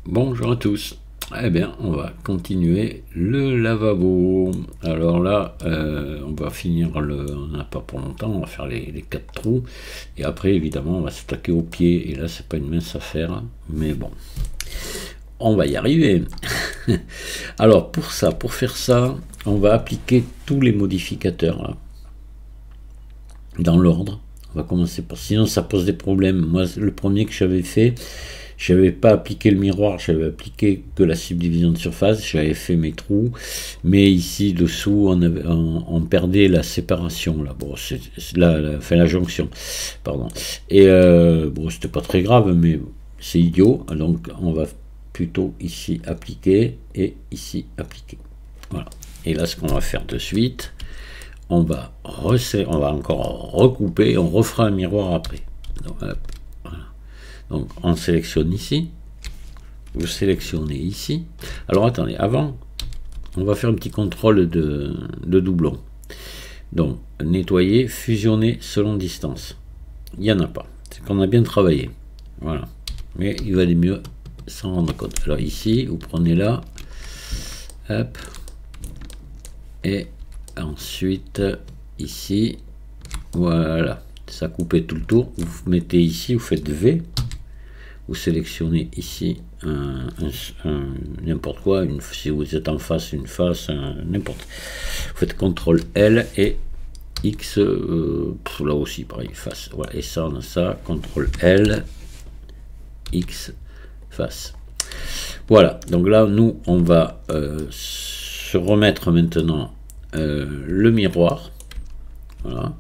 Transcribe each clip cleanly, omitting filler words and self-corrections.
Bonjour à tous. Eh bien, on va continuer le lavabo. Alors là, on va finir on n'a pas pour longtemps, on va faire les 4 trous. Et après, évidemment, on va s'attaquer au pied. Et là, c'est pas une mince affaire. Mais bon, on va y arriver. Alors, pour faire ça, on va appliquer tous les modificateurs là, dans l'ordre. On va commencer par... Sinon, ça pose des problèmes. Moi, le premier que j'avais fait... Je n'avais pas appliqué le miroir, j'avais appliqué que la subdivision de surface, j'avais fait mes trous, mais ici dessous on perdait la séparation, là, bon, la jonction, pardon. Et bon, c'était pas très grave, mais c'est idiot, donc on va plutôt ici appliquer et ici appliquer. Voilà. Et là, ce qu'on va faire de suite, on va encore recouper, on refera un miroir après. Donc, hop. Donc on sélectionne ici, vous sélectionnez ici. Alors attendez, avant, on va faire un petit contrôle de doublon. Donc nettoyer, fusionner selon distance. Il n'y en a pas, c'est qu'on a bien travaillé. Voilà, mais il valait mieux s'en rendre compte. Alors ici, vous prenez là, hop, et ensuite ici, voilà, ça coupait tout le tour. Vous mettez ici, vous faites V. Vous sélectionnez ici n'importe quoi, si vous êtes en face, une face, n'importe. Vous faites CTRL L et X, là aussi pareil, face. Voilà, et ça, on a ça, CTRL L, X, face. Voilà, donc là, nous, on va se remettre maintenant le miroir. Voilà.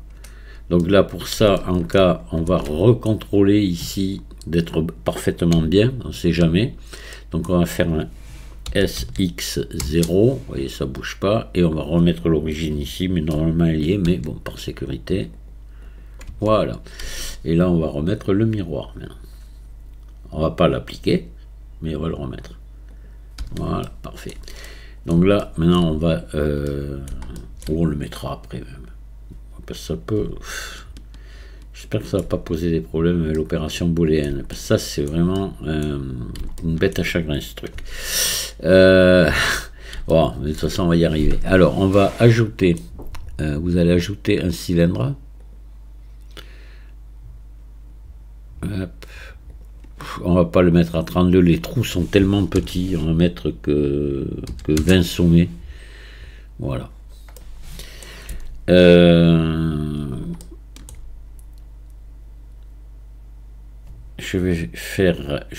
Donc là, pour ça, en cas, on va recontrôler ici d'être parfaitement bien, on ne sait jamais. Donc on va faire un SX0, vous voyez, ça bouge pas, et on va remettre l'origine ici, mais normalement elle y est, mais bon, par sécurité. Voilà. Et là, on va remettre le miroir maintenant. On va pas l'appliquer, mais on va le remettre. Voilà, parfait. Donc là, maintenant, on va... on le mettra après même. Parce que ça peut... J'espère que ça ne va pas poser des problèmes avec l'opération booléenne. Parce que ça, c'est vraiment une bête à chagrin, ce truc. Bon, de toute façon, on va y arriver. Alors, on va ajouter... vous allez ajouter un cylindre. Hop. On va pas le mettre à 32. Les trous sont tellement petits. On va mettre que 20 sommets. Voilà. Je vais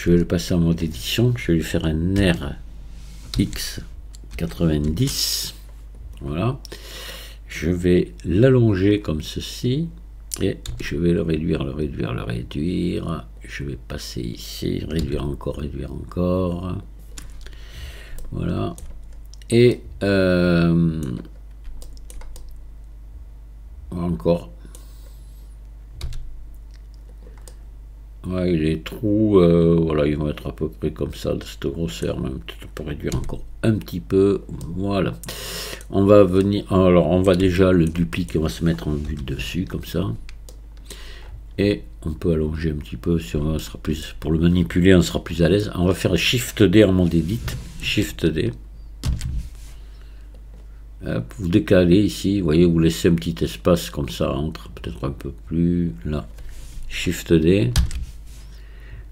le passer en mode édition. Je vais lui faire un RX90. Voilà. Je vais l'allonger comme ceci et je vais le réduire, le réduire, le réduire. Je vais passer ici, réduire encore, voilà. Et encore. Ouais, les trous, voilà, ils vont être à peu près comme ça, de cette grosseur, même peut-être on peut réduire encore un petit peu, voilà. On va venir, alors on va déjà le dupliquer, on va se mettre en vue dessus, comme ça. Et on peut allonger un petit peu, si on sera plus, pour le manipuler, on sera plus à l'aise. On va faire Shift D en mode Edit, Shift D. Hop, vous décalez ici, vous voyez, vous laissez un petit espace comme ça entre, peut-être un peu plus, là. Shift D.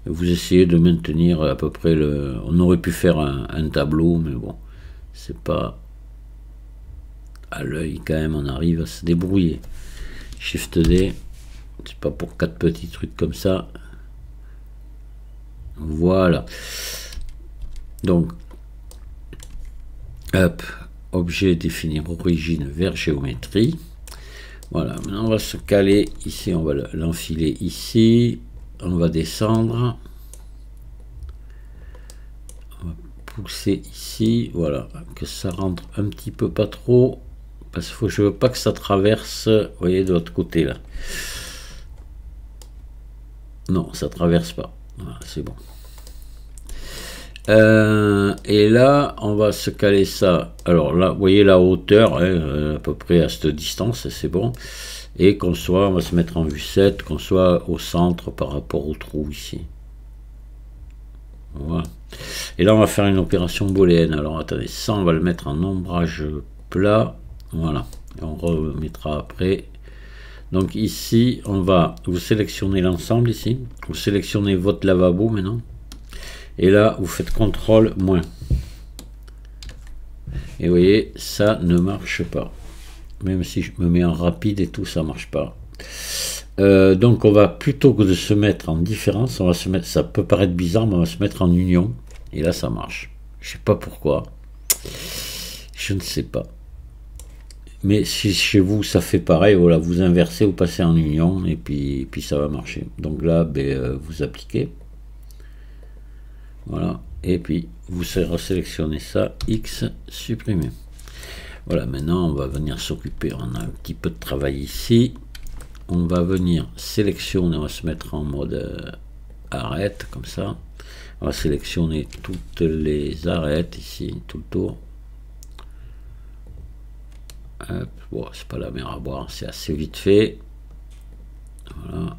Vous essayez de maintenir à peu près le... On aurait pu faire un tableau, mais bon, c'est pas... À l'œil quand même, on arrive à se débrouiller. Shift D, c'est pas pour 4 petits trucs comme ça. Voilà. Donc, hop, objet définir origine vers géométrie. Voilà, maintenant on va se caler ici, on va l'enfiler ici. On va descendre, on va pousser ici, voilà, que ça rentre un petit peu pas trop, parce que je veux pas que ça traverse, vous voyez, de l'autre côté là. Non, ça traverse pas, voilà, c'est bon. Et là, on va se caler ça, alors là, vous voyez la hauteur, hein, à peu près à cette distance, c'est bon. Et qu'on soit, on va se mettre en vue 7, qu'on soit au centre par rapport au trou ici. Voilà. Et là, on va faire une opération booléenne. Alors, attendez, ça, on va le mettre en ombrage plat. Voilà. Et on remettra après. Donc ici, on va, vous sélectionnez l'ensemble ici. Vous sélectionnez votre lavabo maintenant. Et là, vous faites CTRL-. Et vous voyez, ça ne marche pas. Même si je me mets en rapide et tout, ça marche pas. Donc on va, plutôt que de se mettre en différence, on va se mettre, ça peut paraître bizarre, mais on va se mettre en union. Et là, ça marche. Je sais pas pourquoi. Je ne sais pas. Mais si chez vous ça fait pareil, voilà, vous inversez, vous passez en union et puis ça va marcher. Donc là, vous appliquez. Voilà. Et puis vous resélectionnez ça, X, supprimer. Voilà, maintenant on va venir s'occuper, on a un petit peu de travail ici. On va venir sélectionner, on va se mettre en mode arrête, comme ça. On va sélectionner toutes les arêtes ici, tout le tour. Bon, c'est pas la mer à boire, c'est assez vite fait. Voilà.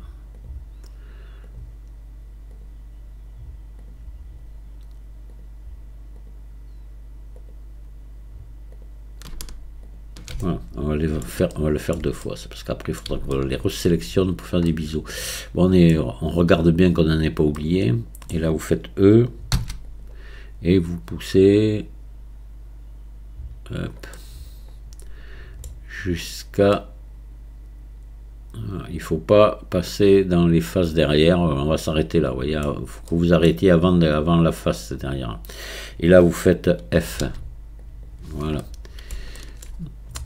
Voilà, on va le faire 2 fois, c'est parce qu'après il faudra qu'on les resélectionne pour faire des bisous. Bon, on regarde bien qu'on n'en ait pas oublié. Et là vous faites E et vous poussez jusqu'à, il faut pas passer dans les faces derrière, on va s'arrêter là, vous voyez, il faut que vous arrêtiez avant la face derrière. Et là vous faites F, voilà.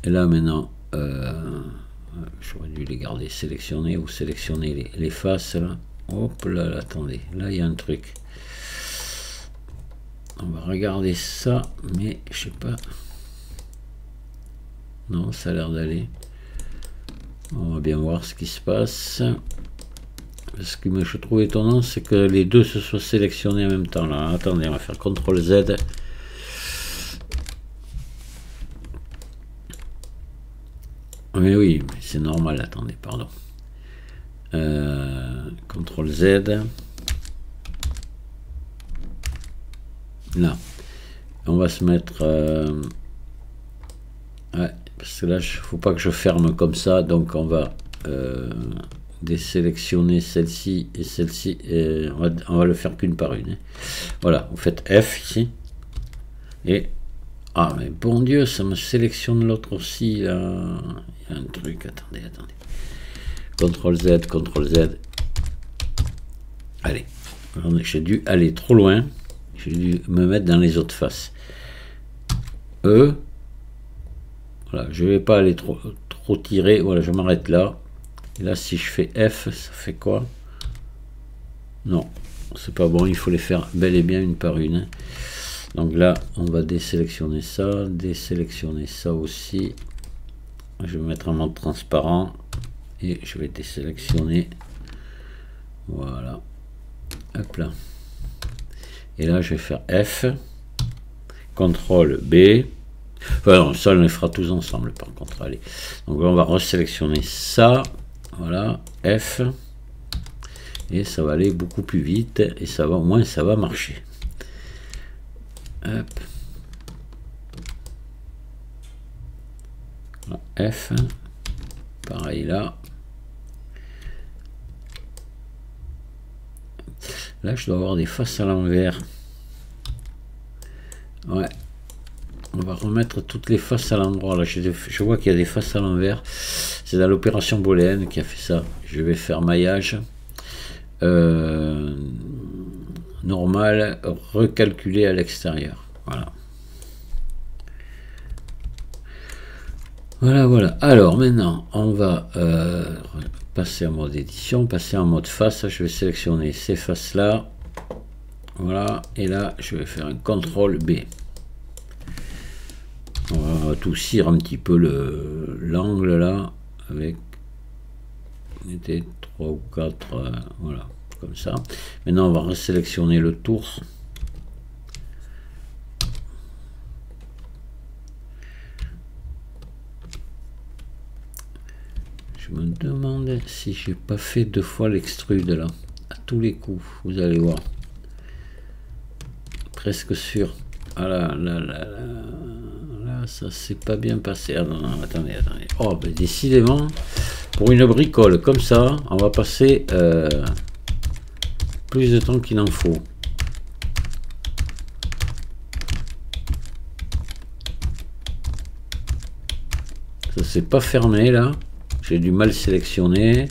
Et là maintenant, j'aurais dû les garder sélectionnés, ou sélectionner les faces là. Hop là, attendez, là il y a un truc. On va regarder ça, mais je sais pas. Non, ça a l'air d'aller. On va bien voir ce qui se passe. Ce que je trouve étonnant, c'est que les deux se soient sélectionnés en même temps là. Attendez, on va faire CTRL Z. Mais oui, c'est normal, attendez, pardon. CTRL Z. Là. On va se mettre... ouais, parce que là, il ne faut pas que je ferme comme ça, donc on va désélectionner celle-ci et celle-ci, et on va le faire qu'une par une. Voilà, vous faites F ici. Et... ah, mais bon Dieu, ça me sélectionne l'autre aussi, là. Il y a un truc, attendez. CTRL Z, CTRL Z. Allez, j'ai dû aller trop loin. J'ai dû me mettre dans les autres faces. E. Voilà, je ne vais pas aller trop tirer. Voilà, je m'arrête là. Et là, si je fais F, ça fait quoi? Non, c'est pas bon. Il faut les faire bel et bien une par une. Donc là, on va désélectionner ça aussi. Je vais mettre en mode transparent et je vais désélectionner. Voilà. Hop là. Et là, je vais faire F, CTRL B. Enfin, non, ça, on les fera tous ensemble, par contre. Allez. Donc là, on va resélectionner ça. Voilà. F. Et ça va aller beaucoup plus vite. Et ça va, au moins, ça va marcher. Hop. Voilà, F. Pareil là. Là, je dois avoir des faces à l'envers. Ouais. On va remettre toutes les faces à l'endroit. Là, je vois qu'il y a des faces à l'envers. C'est dans l'opération booléenne qui a fait ça. Je vais faire maillage. Normal, recalculer à l'extérieur. Voilà. Voilà. Alors, maintenant, on va passer en mode édition, passer en mode face. Je vais sélectionner ces faces-là. Voilà. Et là, je vais faire un CTRL B. On va adoucir un petit peu l'angle là, avec 3 ou 4, voilà, comme ça. Maintenant, on va resélectionner le tour. Je me demande si j'ai pas fait 2 fois l'extrude là, à tous les coups, vous allez voir. presque sûr. Ah là, ça s'est pas bien passé. Ah, non, attendez. Oh, ben, décidément, pour une bricole comme ça, on va passer plus de temps qu'il en faut. Ça s'est pas fermé là. J'ai du mal sélectionner.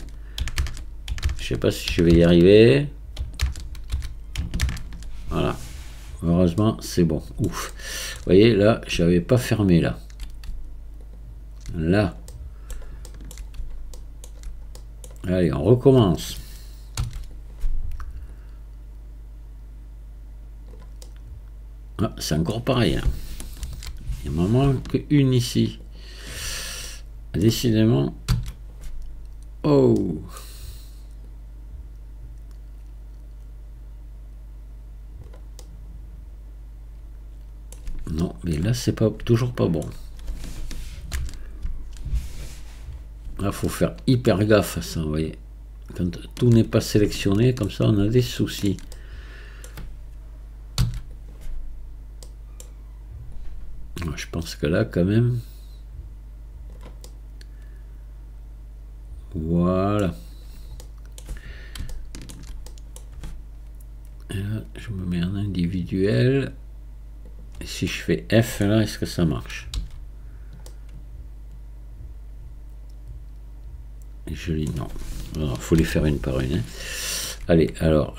Je sais pas si je vais y arriver. Voilà. Heureusement, c'est bon. Ouf. Vous voyez, là, j'avais pas fermé là. Là. Allez, on recommence. Ah, c'est encore pareil. Hein. Il m'en manque une ici. Décidément. Oh. Non, mais là, c'est pas toujours pas bon. Là, faut faire hyper gaffe à ça, vous voyez. Quand tout n'est pas sélectionné, comme ça, on a des soucis. Je pense que là, quand même... Voilà. Et là, je me mets en individuel. Et si je fais F, là, est-ce que ça marche? Et je lis non. Il faut les faire une par une. Hein. Allez, alors,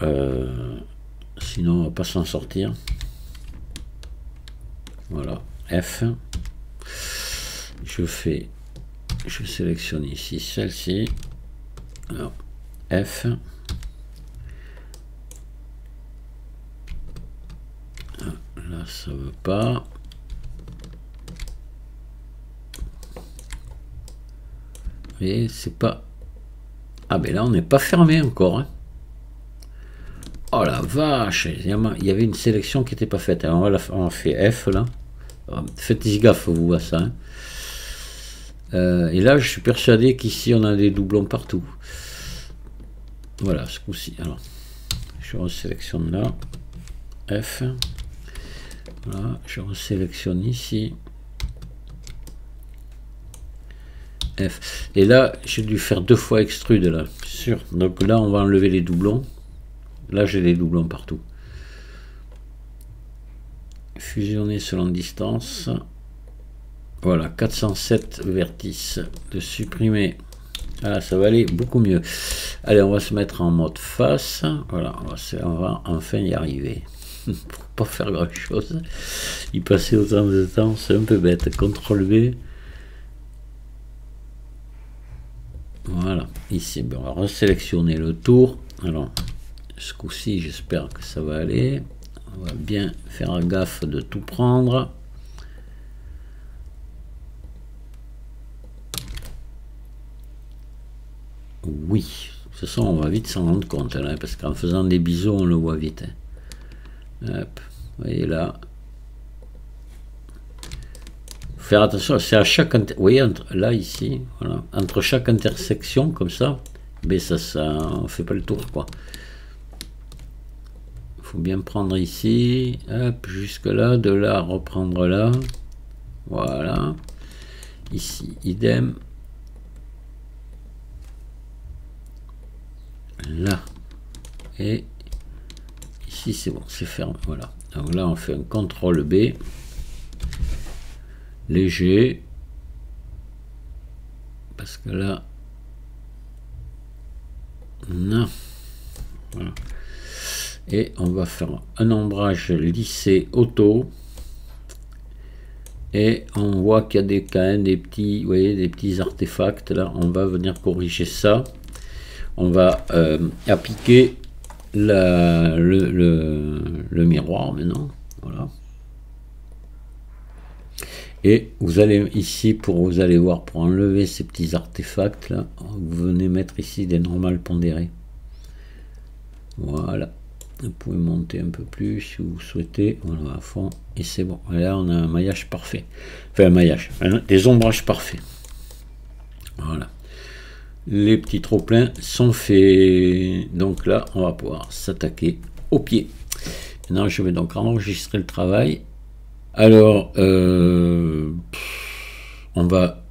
sinon, on va pas s'en sortir. Voilà, F. Je sélectionne ici celle-ci. Alors, F. Là, ça veut pas. Et c'est pas. Ah, ben là, on n'est pas fermé encore. Hein. Oh la vache! Il y avait une sélection qui n'était pas faite. Alors, on fait F là. Faites-y gaffe, vous voyez ça. Hein. Et là, je suis persuadé qu'ici, on a des doublons partout. Voilà, ce coup-ci. Alors, je resélectionne là. F. Voilà, je resélectionne ici. F. Et là, j'ai dû faire 2 fois extrude là, sûr. Donc là, on va enlever les doublons. Là, j'ai des doublons partout. Fusionner selon distance. Voilà, 407 vertices. De supprimer. Ah, ça va aller beaucoup mieux. Allez, on va se mettre en mode face. Voilà, on va enfin y arriver. Pour pas faire grand chose. Y passer autant de temps, c'est un peu bête. CTRL V. Voilà, ici, on va resélectionner le tour. Alors, ce coup-ci, j'espère que ça va aller. On va bien faire gaffe de tout prendre. Oui, de toute façon, on va vite s'en rendre compte, là, parce qu'en faisant des bisous, on le voit vite. Hein. Hop, vous voyez là. Faire attention, c'est à chaque... Vous voyez, là, ici, voilà, entre chaque intersection, comme ça, mais ça on fait pas le tour, quoi. Il faut bien prendre ici, hop, jusque là, de là, reprendre là. Voilà. Ici, idem. Là. Et ici, c'est bon, c'est fermé, voilà. Donc là, on fait un CTRL B. Léger, parce que là, non, voilà. Et on va faire un ombrage lissé auto, et on voit qu'il y a quand même des petits, vous voyez, des petits artefacts là. On va venir corriger ça. On va appliquer le miroir maintenant, voilà. Et vous allez ici, vous allez voir, pour enlever ces petits artefacts là, vous venez mettre ici des normales pondérées. Voilà. Vous pouvez monter un peu plus si vous souhaitez. Voilà, à fond. Et c'est bon. Et là, on a un maillage parfait. Enfin, un maillage. Des ombrages parfaits. Voilà. Les petits trop-pleins sont faits. Donc là, on va pouvoir s'attaquer au pied. Maintenant, je vais donc enregistrer le travail. Alors, on va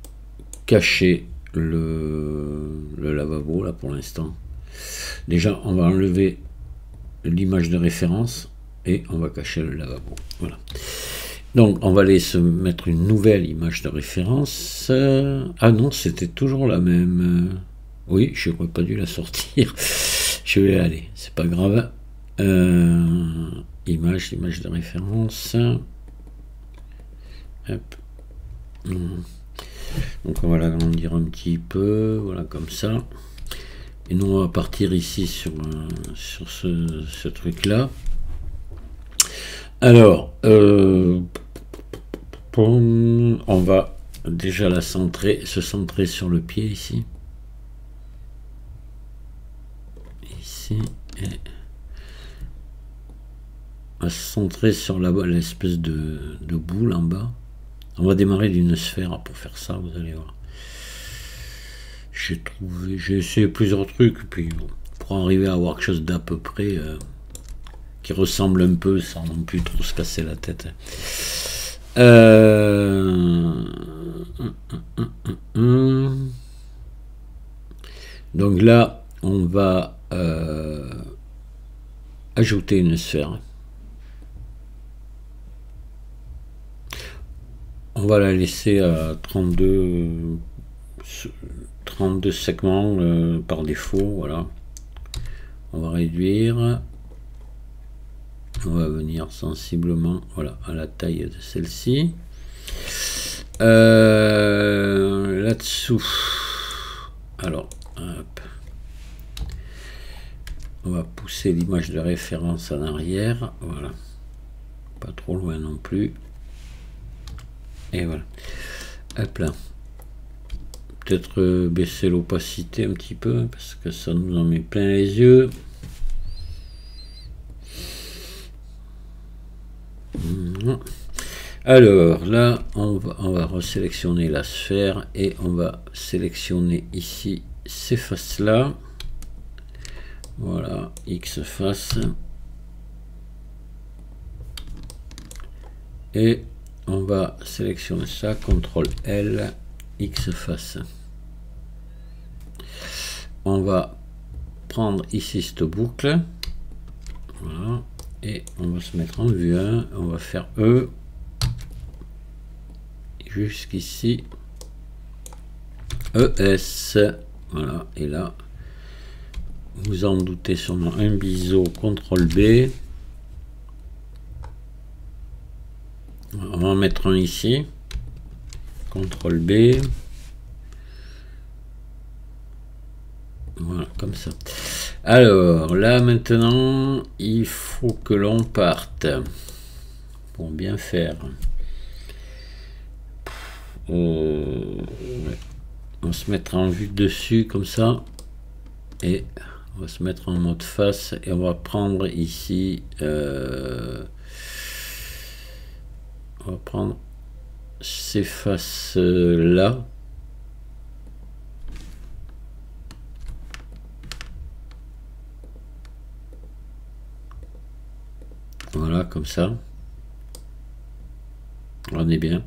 cacher le lavabo là pour l'instant. Déjà, on va enlever l'image de référence et on va cacher le lavabo. Voilà. Donc, on va aller se mettre une nouvelle image de référence. Ah non, c'était toujours la même. Oui, je n'aurais pas dû la sortir. Je vais aller, c'est pas grave. Image de référence. Hop. Donc on va l'agrandir un petit peu, voilà comme ça. Et nous on va partir ici sur ce truc là. Alors, on va déjà se centrer sur le pied ici. Ici, et on va se centrer sur l'espèce de boule en bas. On va démarrer d'une sphère pour faire ça, vous allez voir. J'ai essayé plusieurs trucs, puis bon, pour arriver à avoir quelque chose d'à peu près qui ressemble un peu sans non plus trop se casser la tête. Donc là, on va ajouter une sphère. On va la laisser à 32 segments par défaut, voilà. On va réduire. On va venir sensiblement, voilà, à la taille de celle-ci. Là-dessous, alors, hop. On va pousser l'image de référence en arrière, voilà. Pas trop loin non plus. Et voilà. Hop là. Peut-être baisser l'opacité un petit peu parce que ça nous en met plein les yeux. Alors là, on va resélectionner la sphère et on va sélectionner ici ces faces là. Voilà, X face. Et on va sélectionner ça, CTRL L, X face. On va prendre ici cette boucle. Voilà. Et on va se mettre en vue 1. On va faire E. Jusqu'ici. ES. Voilà. Et là, vous en doutez sûrement, un biseau, CTRL B. On va en mettre un ici. CTRL B. Voilà, comme ça. Alors, là, maintenant, il faut que l'on parte. Pour bien faire. On va se mettre en vue dessus, comme ça. Et on va se mettre en mode face. Et on va prendre ici... on va prendre ces faces là. Voilà, comme ça. On est bien.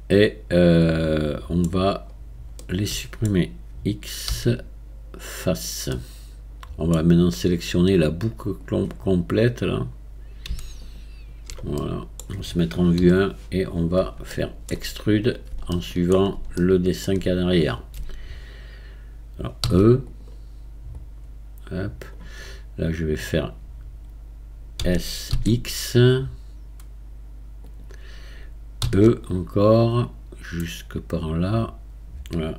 Et on va les supprimer. X face. On va maintenant sélectionner la boucle complète là. Voilà. On va se mettre en vue 1 et on va faire extrude en suivant le dessin qu'il y a derrière. Alors E. Hop. Là je vais faire SX. E encore. Jusque par là. Voilà.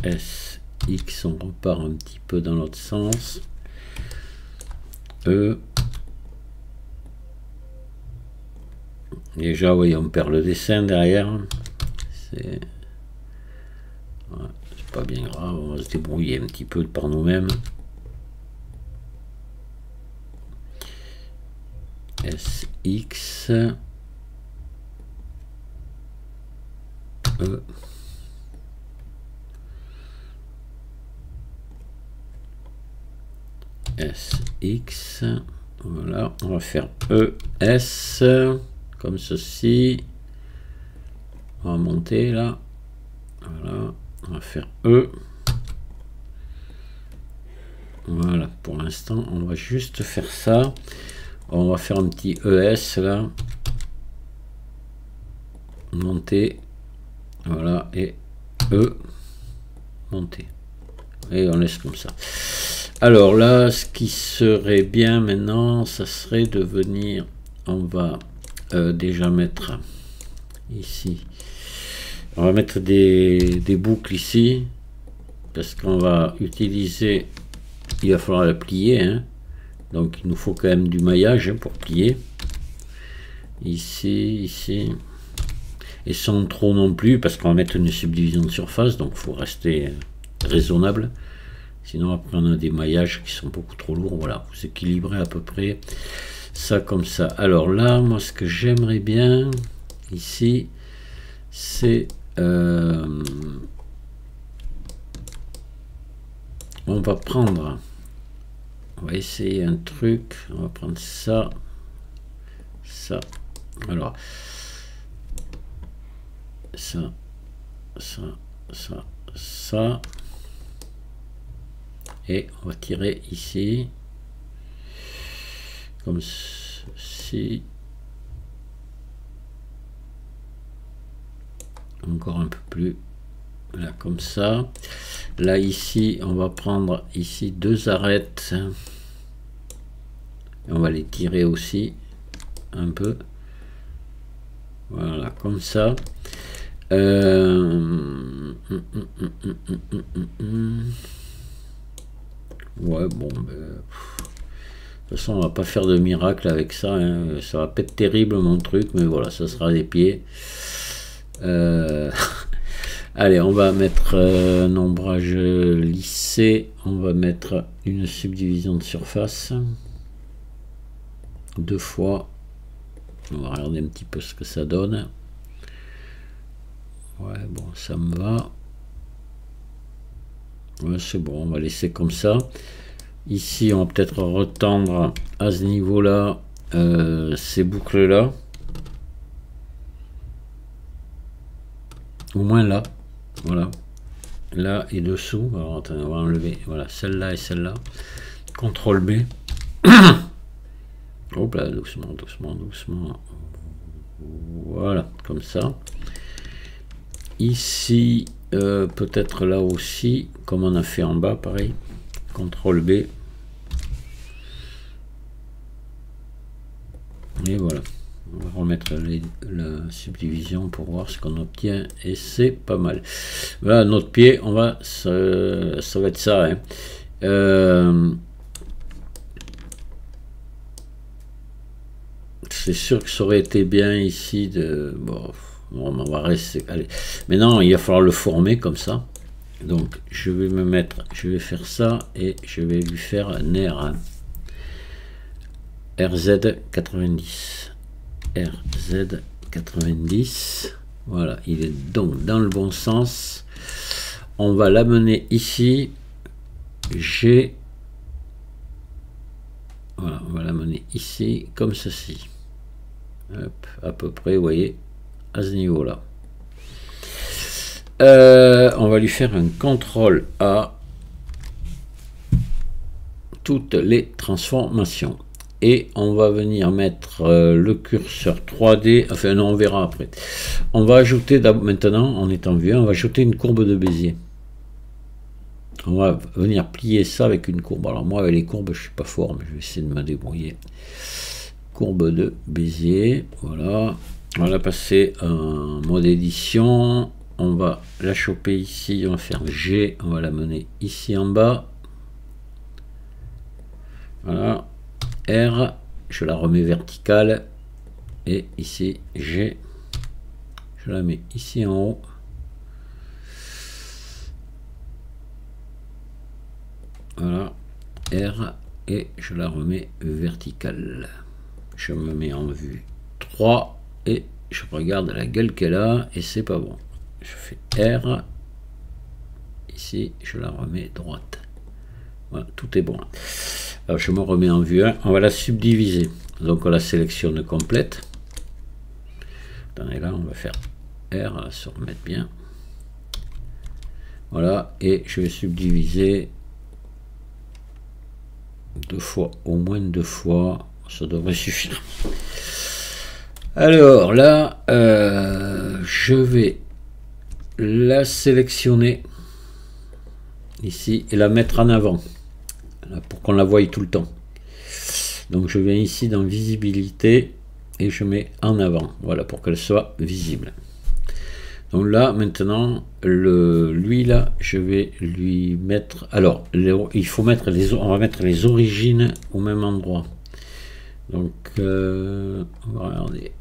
SX. On repart un petit peu dans l'autre sens. E. Déjà, oui, on perd le dessin derrière. C'est pas bien grave, on va se débrouiller un petit peu par nous-mêmes. SX. E. SX. Voilà, on va faire ES comme ceci. On va monter là. Voilà, on va faire E. Voilà, pour l'instant, on va juste faire ça. On va faire un petit ES là. Monter. Voilà, et E. Monter. Et on laisse comme ça. Alors là, ce qui serait bien maintenant, ça serait de venir, on va déjà mettre ici, on va mettre des boucles ici, parce qu'on va utiliser, il va falloir la plier, hein. Donc il nous faut quand même du maillage pour plier. Ici, ici, et sans trop non plus, parce qu'on va mettre une subdivision de surface, donc il faut rester raisonnable. Sinon après on a des maillages qui sont beaucoup trop lourds. Voilà, vous équilibrez à peu près ça comme ça. Alors là, moi ce que j'aimerais bien ici, c'est on va prendre, on va essayer un truc, on va prendre ça, ça, alors ça, ça, ça, ça. Et on va tirer ici, comme ceci, encore un peu plus, là comme ça. Là ici, on va prendre ici 2 arêtes, et on va les tirer aussi un peu, voilà comme ça. Ouais, bon, de toute façon, on va pas faire de miracle avec ça, hein. Ça va pas être terrible mon truc, mais voilà, ça sera des pieds. Allez, on va mettre un ombrage lissé, on va mettre une subdivision de surface 2 fois. On va regarder un petit peu ce que ça donne. Ouais, bon, ça me va. Ouais, c'est bon, on va laisser comme ça. Ici, on va peut-être retendre à ce niveau-là ces boucles-là. Au moins là. Voilà. Là et dessous. Alors, attendez, on va enlever. Voilà, celle-là et celle-là. CTRL B. Hop là, doucement, doucement, doucement. Voilà, comme ça. Ici, peut-être là aussi, comme on a fait en bas, pareil. CTRL B. Et voilà. On va remettre la subdivision pour voir ce qu'on obtient. Et c'est pas mal. Voilà, notre pied, on va, ça va être ça. Hein. C'est sûr que ça aurait été bien ici de... Bon, on va rester... Allez. Maintenant, il va falloir le former comme ça. Donc, je vais me mettre... Je vais faire ça et je vais lui faire un R. Hein. RZ90. RZ90. Voilà, il est donc dans le bon sens. On va l'amener ici. G. Voilà, on va l'amener ici, comme ceci. Hop, à peu près, vous voyez, à ce niveau-là. On va lui faire un CTRL A. Toutes les transformations. Et on va venir mettre le curseur 3D, enfin non, on verra après. On va ajouter, maintenant, en étant vu, on va ajouter une courbe de Bézier. On va venir plier ça avec une courbe. Alors moi, avec les courbes, je suis pas fort, mais je vais essayer de me débrouiller. Courbe de Bézier, voilà. On va la passer en mode édition. On va la choper ici, on va faire G, on va la mener ici en bas. Voilà. R, je la remets verticale. Et ici, G, je la mets ici en haut. Voilà. R, et je la remets verticale. Je me mets en vue 3 et je regarde la gueule qu'elle a et c'est pas bon. Je fais R. Ici, je la remets droite. Voilà, tout est bon. Alors, je me remets en vue 1. On va la subdiviser. Donc, on la sélectionne complète. Attendez, là, on va faire R, là, se remettre bien. Voilà, et je vais subdiviser 2 fois, au moins 2 fois. Ça devrait suffire. Alors, là, je vais la sélectionner ici et la mettre en avant pour qu'on la voie tout le temps. Donc je viens ici dans visibilité et je mets en avant, voilà, pour qu'elle soit visible. Donc là maintenant lui là je vais lui mettre, alors il faut mettre on va mettre les origines au même endroit. Donc on va regarder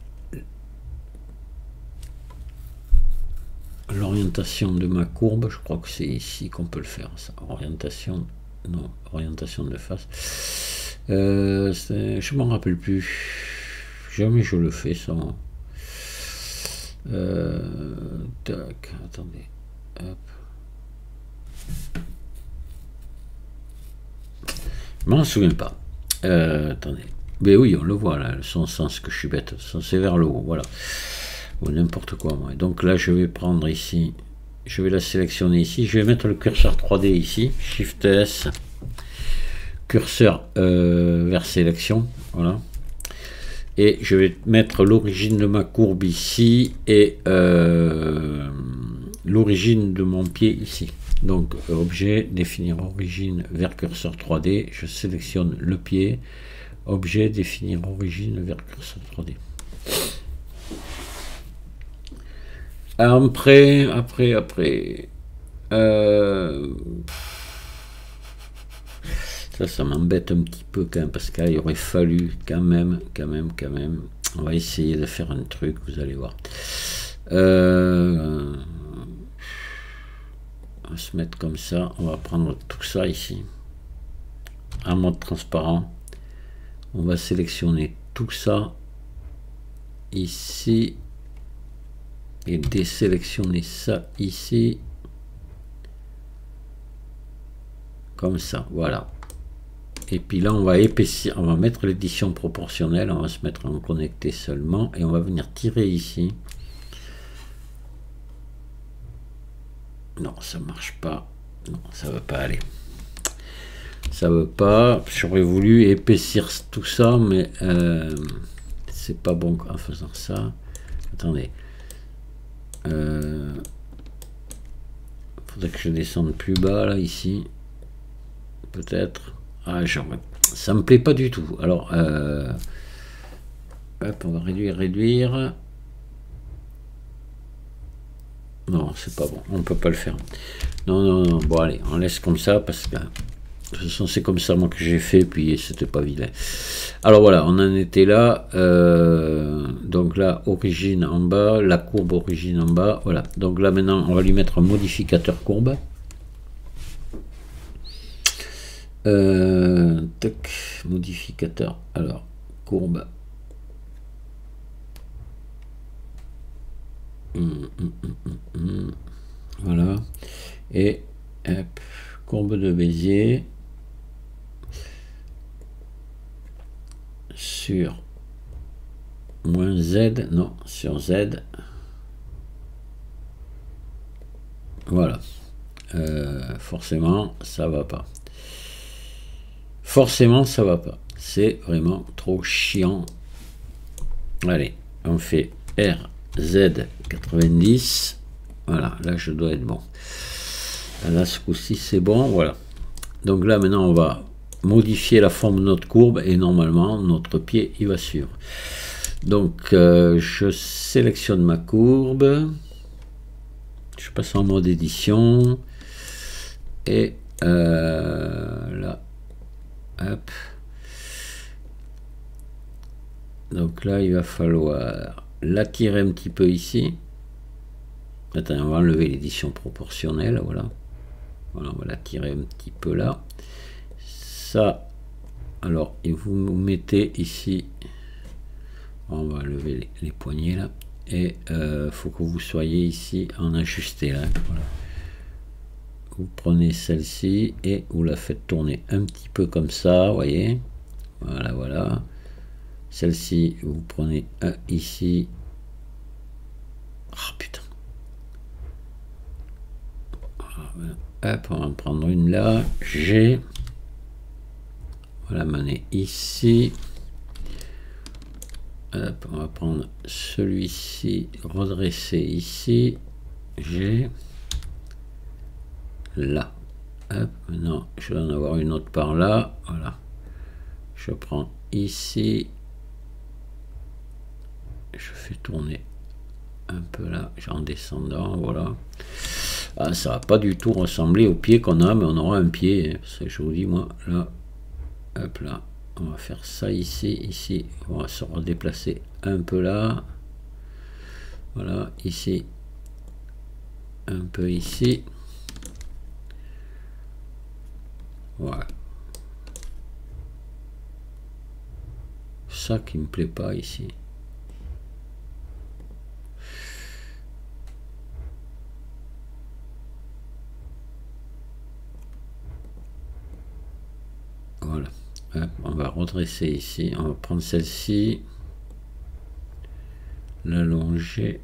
l'orientation de ma courbe, je crois que c'est ici qu'on peut le faire, ça. Orientation, non, orientation de face. Je m'en rappelle plus. Jamais je le fais sans. Tac, attendez. Hop. Je m'en souviens pas. Attendez. Mais oui, on le voit là, son sens que je suis bête. C'est vers le haut, voilà. Ou n'importe quoi, moi. Donc là, je vais prendre ici. Je vais la sélectionner ici. Je vais mettre le curseur 3D ici. Shift S. Curseur vers sélection. Voilà. Et je vais mettre l'origine de ma courbe ici. Et l'origine de mon pied ici. Donc, objet, définir origine vers curseur 3D. Je sélectionne le pied. Objet, définir origine vers curseur 3D. Après. Ça m'embête un petit peu quand même, parce qu'il aurait fallu quand même. On va essayer de faire un truc, vous allez voir. On va se mettre comme ça. On va prendre tout ça ici. En mode transparent. On va sélectionner tout ça ici. Et désélectionner ça ici. Comme ça, voilà. Et puis là, on va épaissir, on va mettre l'édition proportionnelle, on va se mettre en connecté seulement, et on va venir tirer ici. Non, ça marche pas. Non, ça veut pas aller. Ça veut pas. J'aurais voulu épaissir tout ça, mais c'est pas bon en faisant ça. Attendez. Faudrait que je descende plus bas là, ici. Peut-être. Ah, ça me plaît pas du tout. Alors, hop, on va réduire. Non, c'est pas bon. On peut pas le faire. Non. Bon, allez, on laisse comme ça parce que de toute façon, c'est comme ça moi que j'ai fait, puis c'était pas vilain. Alors voilà, on en était là. Donc là, origine en bas, la courbe origine en bas. Voilà. Donc là maintenant, on va lui mettre un modificateur courbe. Tac, modificateur. Alors, courbe. Voilà. Et hop, courbe de Bézier. Sur moins Z, non, sur Z. Voilà. Forcément, ça va pas. Forcément, ça va pas. C'est vraiment trop chiant. Allez, on fait RZ90. Voilà, là, je dois être bon. Là, ce coup-ci, c'est bon. Voilà. Donc là, maintenant, on va modifier la forme de notre courbe et normalement, notre pied, il va suivre. Donc, je sélectionne ma courbe. Je passe en mode édition. Et là, hop. Donc là, il va falloir l'attirer un petit peu ici. Attends, on va enlever l'édition proportionnelle, voilà. Voilà, on va l'attirer un petit peu là. Ça, alors, et vous mettez ici, on va lever les poignets là. Et faut que vous soyez ici en ajusté là. Voilà. vous prenez celle-ci et vous la faites tourner un petit peu comme ça, vous voyez. Voilà, voilà. Celle-ci, vous prenez un ici. Oh putain. Hop, on va en prendre une là. G. Voilà, mener ici. Hop, on va prendre celui-ci, redresser ici. G. Là. Hop, maintenant, je vais en avoir une autre par là. Voilà. Je prends ici. Je fais tourner un peu là, en descendant, voilà. Ah, ça va pas du tout ressembler au pied qu'on a, mais on aura un pied. Parce que je vous dis, moi, là, hop là, on va faire ça ici, ici. On va se redéplacer un peu là. Voilà, ici. Un peu ici. Voilà. Ça qui me plaît pas ici. Voilà. Hop, on va redresser ici. On va prendre celle-ci. L'allonger.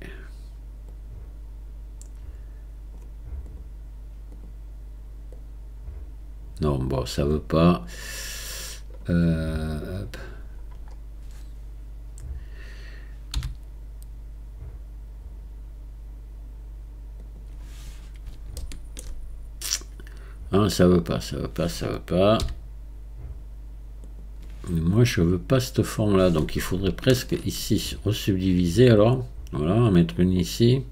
Non, bon, ça veut pas. Hop. Ah, ça veut pas, ça veut pas, ça veut pas. Mais moi, je veux pas cette forme-là, donc il faudrait presque ici resubdiviser. Alors, voilà, on va mettre une ici.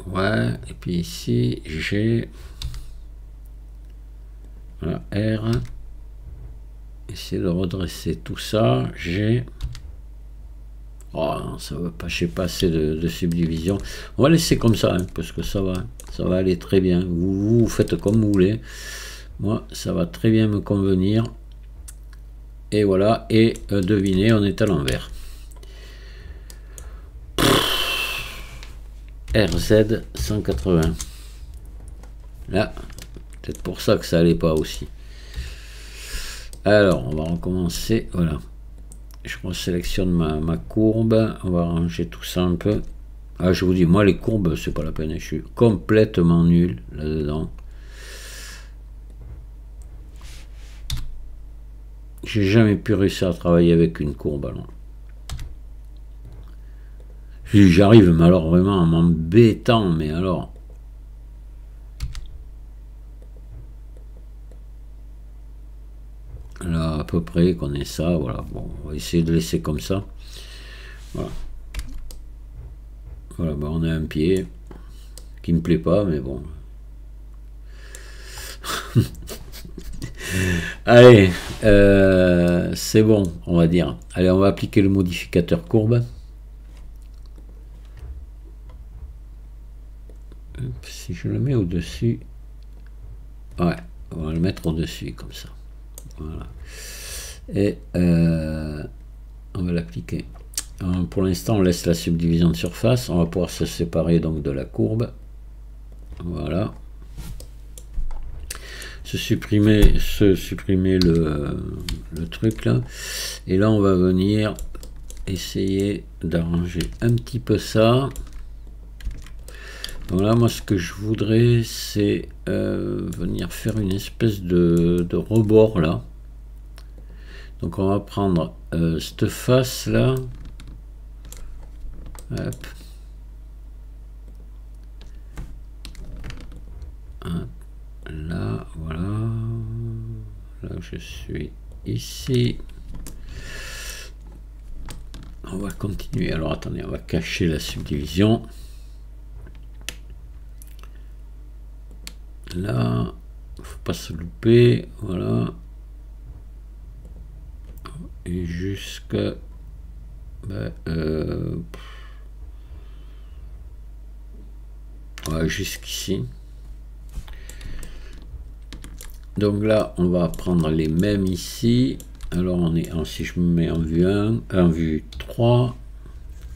Ouais, et puis ici, G. Voilà, R. Essayer de redresser tout ça. G. Oh non, ça va pas, je sais pas assez de subdivision. On va laisser comme ça, hein, parce que ça va aller très bien. Vous faites comme vous voulez. Moi, ça va très bien me convenir. Et voilà, et devinez, on est à l'envers. RZ 180. Là, peut-être pour ça que ça allait pas aussi. Alors, on va recommencer. Voilà. Je resélectionne ma courbe. On va ranger tout ça un peu. Ah, je vous dis, moi, les courbes, c'est pas la peine. Je suis complètement nul là-dedans. J'ai jamais pu réussir à travailler avec une courbe. Alors. J'arrive, mais alors vraiment en m'embêtant, mais alors. Là, à peu près, qu'on ait ça, voilà. Bon, on va essayer de laisser comme ça. Voilà. Voilà, bah on a un pied qui me plaît pas, mais bon. Allez, c'est bon, on va dire. Allez, on va appliquer le modificateur courbe. Si je le mets au-dessus, ouais, on va le mettre au-dessus comme ça. Voilà. Et on va l'appliquer. Pour l'instant, on laisse la subdivision de surface. On va pouvoir se séparer donc de la courbe. Voilà. Se supprimer le truc là. Et là, on va venir essayer d'arranger un petit peu ça. Voilà, moi ce que je voudrais, c'est venir faire une espèce de rebord là. Donc on va prendre cette face là. Hop. Hop. Là, voilà. Là je suis ici. On va continuer. Alors attendez, on va cacher la subdivision. Là, faut pas se louper, voilà. Et jusqu'à ouais, jusqu'ici. Donc là, on va prendre les mêmes ici. Alors on est en, si je me mets en vue 1, en vue 3,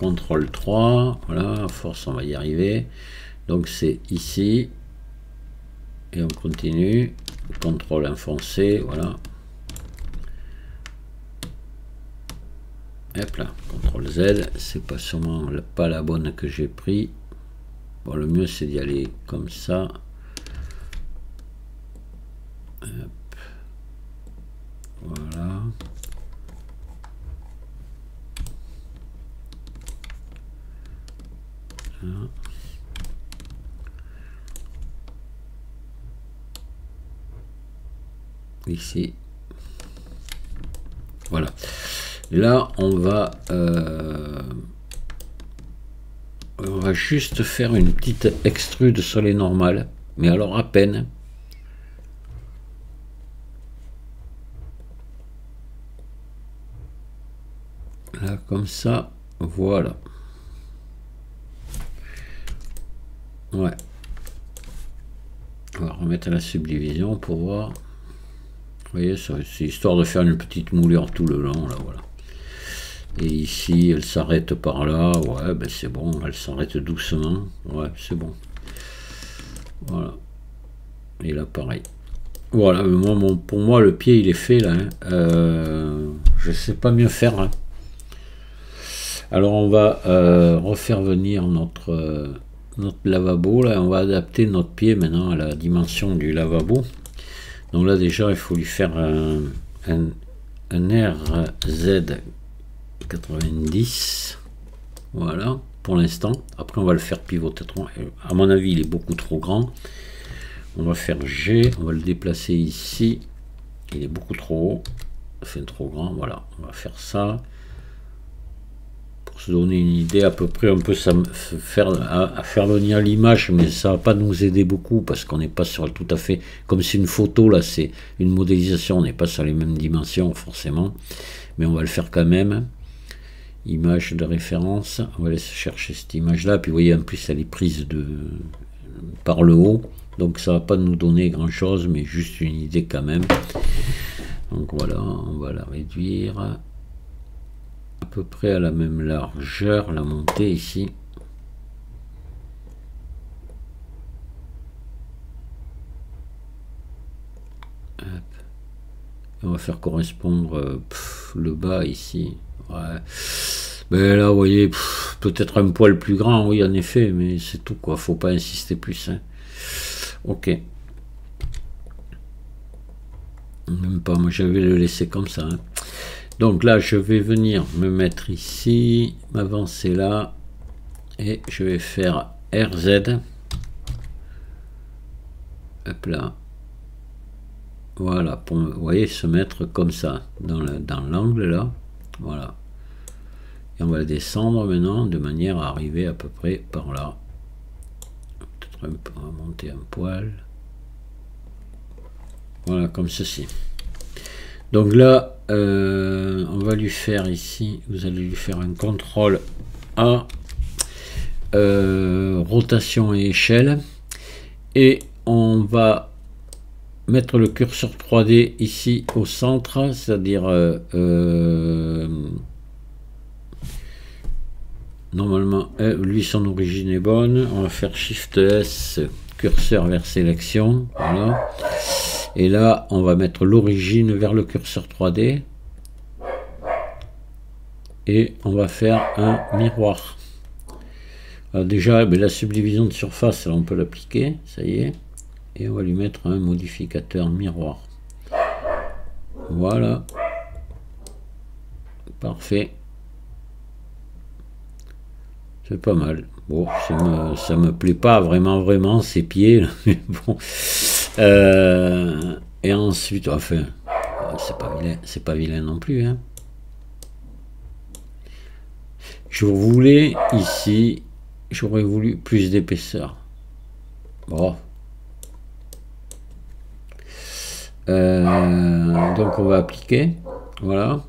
CTRL 3, voilà, à force on va y arriver. Donc c'est ici, et on continue, CTRL enfoncé, voilà. Hop là, CTRL Z, c'est pas sûrement pas la bonne que j'ai pris. Bon, le mieux c'est d'y aller comme ça. Hop. Voilà. Ici. Voilà. Là, on va juste faire une petite extrude sur les normales, mais alors à peine. Là, comme ça, voilà. Ouais. On va remettre la subdivision pour voir. Vous voyez, c'est histoire de faire une petite moulure tout le long, là, voilà. Et ici, elle s'arrête par là. Ouais, ben c'est bon, elle s'arrête doucement. Ouais, c'est bon. Voilà. Et là, pareil. Voilà, moi, pour moi, le pied, il est fait, là. Hein. Je sais pas mieux faire, hein. Alors, on va refaire venir notre lavabo, là. On va adapter notre pied, maintenant, à la dimension du lavabo. Donc là, déjà, il faut lui faire un RZ 90, voilà, pour l'instant. Après on va le faire pivoter, à mon avis il est beaucoup trop grand. On va faire G, on va le déplacer ici, il est beaucoup trop haut, fait trop grand, voilà, on va faire ça pour se donner une idée à peu près. On peut faire venir l'image, mais ça va pas nous aider beaucoup parce qu'on n'est pas sur tout à fait, comme c'est une photo là, c'est une modélisation, on n'est pas sur les mêmes dimensions forcément, mais on va le faire quand même. Image de référence, on va aller chercher cette image là, puis vous voyez en plus elle est prise par le haut, donc ça va pas nous donner grand chose, mais juste une idée quand même. Donc voilà, on va la réduire à peu près à la même largeur, la montée ici. Hop. Et on va faire correspondre le bas ici. Ouais. Mais là, vous voyez, peut-être un poil plus grand, oui, en effet, mais c'est tout, quoi. Faut pas insister plus. Hein. Ok. Même pas, moi, je vais le laisser comme ça. Hein. Donc là, je vais venir me mettre ici, m'avancer là, et je vais faire RZ. Hop là. Voilà, pour, vous voyez, se mettre comme ça, dans l'angle là. Voilà. Et on va descendre maintenant de manière à arriver à peu près par là. Peut-être on va monter un poil. Voilà, comme ceci. Donc là, on va lui faire ici, vous allez lui faire un CTRL A, rotation et échelle. Et on va mettre le curseur 3D ici au centre, c'est-à-dire normalement lui son origine est bonne. On va faire Shift S, curseur vers sélection, voilà, et là on va mettre l'origine vers le curseur 3D et on va faire un miroir. Alors déjà la subdivision de surface là, on peut l'appliquer, ça y est, et on va lui mettre un modificateur miroir. Voilà, parfait. C'est pas mal. Bon, ça me plaît pas vraiment ces pieds. Mais bon. Et ensuite, enfin, c'est pas vilain non plus. Hein. Je voulais ici, j'aurais voulu plus d'épaisseur. Bon. Donc on va appliquer. Voilà.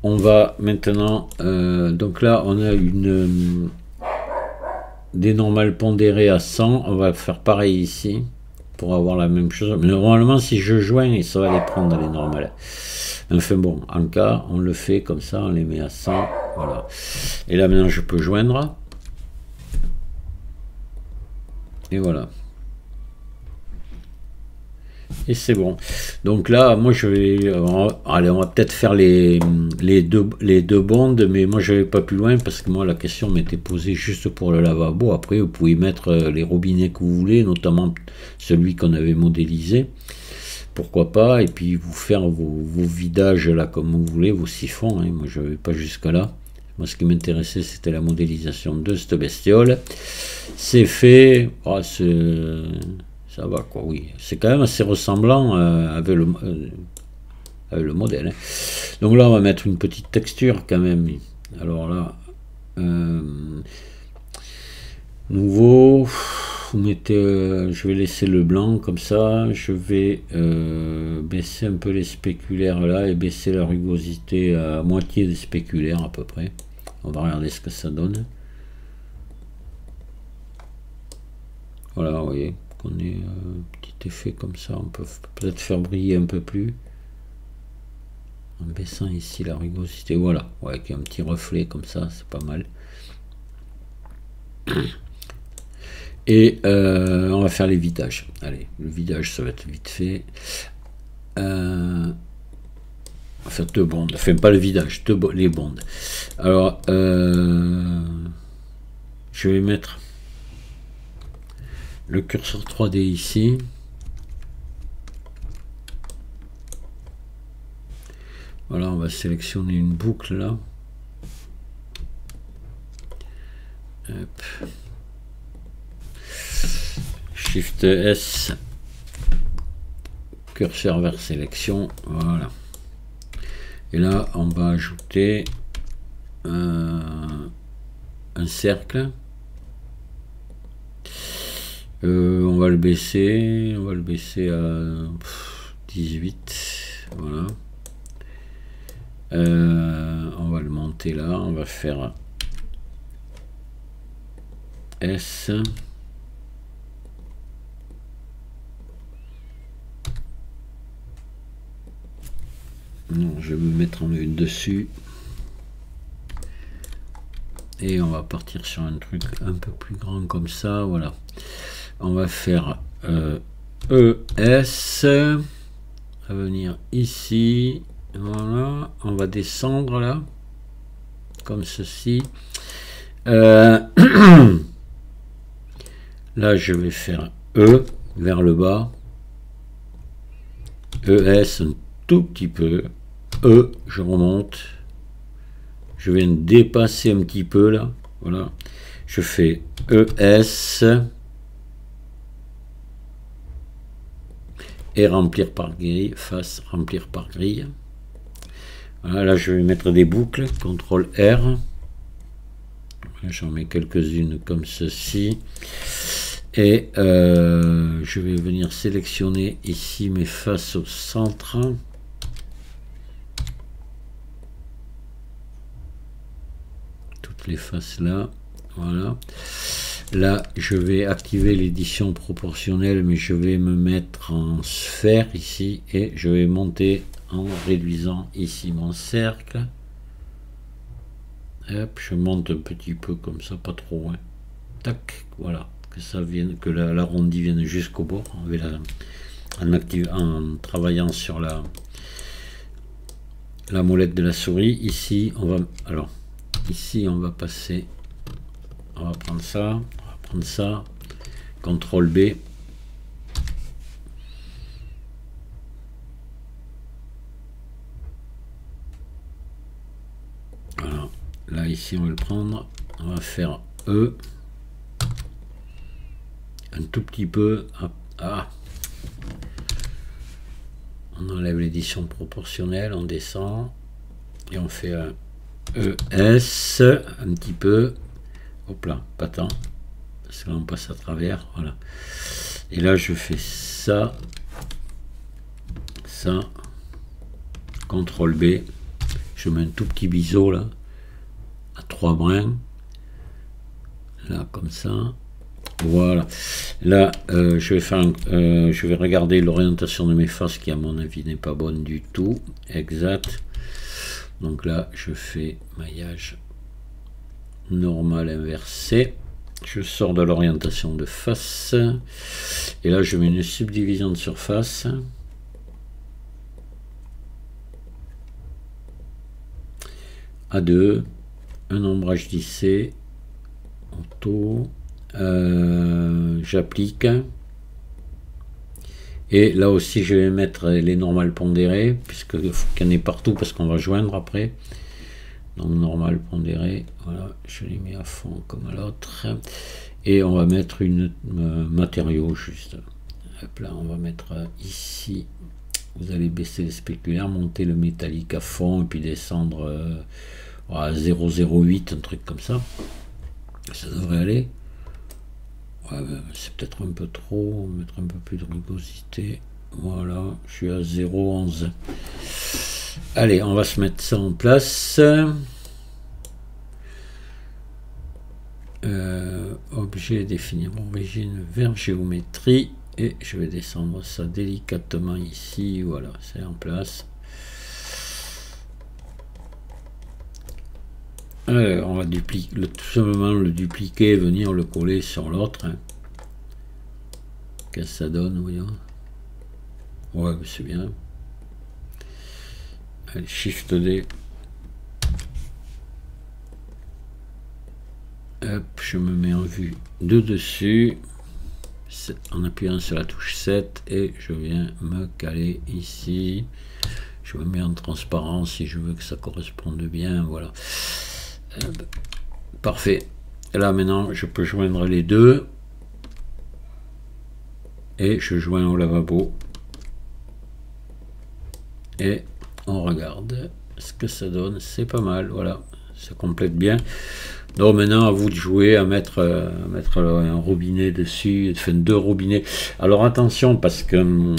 On va maintenant. Donc là, on a des normales pondérées à 100, on va faire pareil ici pour avoir la même chose. Mais normalement, si je joins, ça va les prendre les normales. Enfin bon, en cas, on le fait comme ça, on les met à 100. Voilà. Et là maintenant je peux joindre. Et voilà. Et c'est bon. Donc là, moi je vais... allez, on va peut-être faire les deux bondes, mais moi je vais pas plus loin parce que moi la question m'était posée juste pour le lavabo. Après, vous pouvez mettre les robinets que vous voulez, notamment celui qu'on avait modélisé. Pourquoi pas, et puis vous faire vos vidages là comme vous voulez, vos siphons. Hein. Moi je vais pas jusque là. Moi ce qui m'intéressait c'était la modélisation de cette bestiole. C'est fait. Oh, ça va quoi, oui. C'est quand même assez ressemblant avec le modèle. Hein. Donc là on va mettre une petite texture quand même. Alors là, nouveau. Vous mettez, je vais laisser le blanc comme ça. Je vais baisser un peu les spéculaires là et baisser la rugosité à moitié des spéculaires à peu près. On va regarder ce que ça donne. Voilà, vous voyez qu'on est petit effet comme ça. On peut peut-être faire briller un peu plus en baissant ici la rugosité. Voilà, ouais, avec un petit reflet comme ça, c'est pas mal. Et on va faire les vidages. Allez, le vidage ça va être vite fait. On va faire deux bondes. Enfin, pas le vidage, les bondes. Alors, je vais mettre le curseur 3D ici. Voilà, on va sélectionner une boucle là. Hop. Shift S, curseur vers sélection, voilà. Et là, on va ajouter un cercle. On va le baisser à 18, voilà. On va le monter là, on va faire S. Non, je vais me mettre en une dessus et on va partir sur un truc un peu plus grand comme ça. Voilà, on va faire ES, à venir ici. Voilà, on va descendre là comme ceci. Là je vais faire E vers le bas, ES un tout petit peu, E, je remonte, je viens de dépasser un petit peu là, voilà, je fais ES et remplir par grille, face remplir par grille. Voilà, là je vais mettre des boucles, CTRL R, j'en mets quelques-unes comme ceci, et je vais venir sélectionner ici mes faces au centre. Les faces là, voilà. Là je vais activer l'édition proportionnelle, mais je vais me mettre en sphère ici et je vais monter en réduisant ici mon cercle. Hop, je monte un petit peu comme ça, pas trop loin. Tac, voilà, que ça vienne, que l'arrondi vienne jusqu'au bord avec en travaillant sur la molette de la souris. Ici on va ici on va passer, on va prendre ça, CTRL B, voilà, là ici on va le prendre, on va faire E, un tout petit peu, on enlève l'édition proportionnelle, on descend et on fait un ES un petit peu, hop là, pas tant, parce que là on passe à travers, voilà. Et là je fais ça, CTRL B, je mets un tout petit biseau là, à 3 brins, là comme ça, voilà. Là je vais regarder l'orientation de mes faces qui à mon avis n'est pas bonne du tout, exact. Donc là, je fais maillage normal inversé. Je sors de l'orientation de face. Et là, je mets une subdivision de surface. A2. Un ombrage lissé. Auto. J'applique. Et là aussi, je vais mettre les normales pondérées, puisqu'il faut qu'il y en ait partout, parce qu'on va joindre après. Donc, normal pondéré, voilà, je les mets à fond comme à l'autre. Et on va mettre une matériau juste. Hop là, on va mettre ici. Vous allez baisser les spéculaires, monter le métallique à fond, et puis descendre à 0,08, un truc comme ça. Ça devrait aller. Ouais, c'est peut-être un peu trop, on va mettre un peu plus de rugosité. Voilà, je suis à 0,11. Allez, on va se mettre ça en place. Objet, définir origine vers géométrie. Et je vais descendre ça délicatement ici. Voilà, c'est en place. Alors, on va dupliquer, tout simplement le dupliquer et venir le coller sur l'autre. Hein. Qu'est-ce que ça donne, voyons. Ouais, c'est bien. Allez, Shift D. Hop, je me mets en vue de dessus. En appuyant sur la touche 7 et je viens me caler ici. Je me mets en transparence si je veux que ça corresponde bien. Voilà. Parfait. Et là maintenant je peux joindre les deux et je joins au lavabo et on regarde ce que ça donne. C'est pas mal, voilà, ça complète bien. Donc maintenant à vous de jouer à mettre un robinet dessus, enfin 2 robinets. Alors attention parce que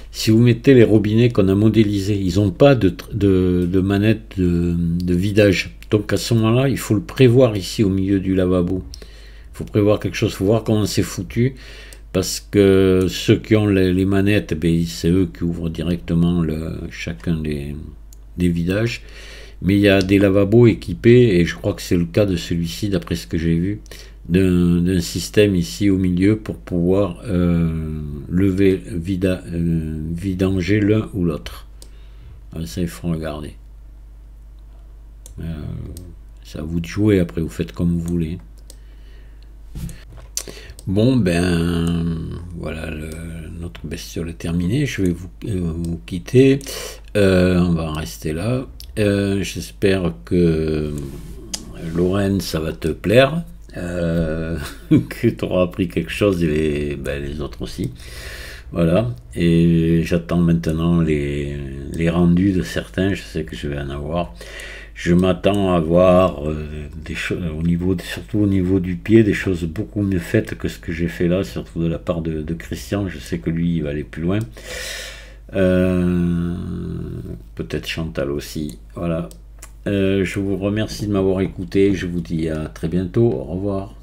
si vous mettez les robinets qu'on a modélisés, ils n'ont pas de manette de vidage. Donc à ce moment-là, il faut le prévoir ici au milieu du lavabo. Il faut prévoir quelque chose, il faut voir comment c'est foutu. Parce que ceux qui ont les manettes, ben, c'est eux qui ouvrent directement chacun des vidages. Mais il y a des lavabos équipés, et je crois que c'est le cas de celui-ci, d'après ce que j'ai vu, d'un système ici au milieu pour pouvoir vidanger l'un ou l'autre. Ça, il faut regarder. C'est à vous de jouer, après vous faites comme vous voulez. Bon, ben voilà, notre bestiole est terminée. Je vais vous quitter. On va en rester là. J'espère que Lorraine, ça va te plaire. Que tu auras appris quelque chose et les autres aussi. Voilà. Et j'attends maintenant les rendus de certains. Je sais que je vais en avoir. Je m'attends à voir des choses surtout au niveau du pied, des choses beaucoup mieux faites que ce que j'ai fait là, surtout de la part de Christian. Je sais que lui, il va aller plus loin. Peut-être Chantal aussi. Voilà. Je vous remercie de m'avoir écouté. Je vous dis à très bientôt. Au revoir.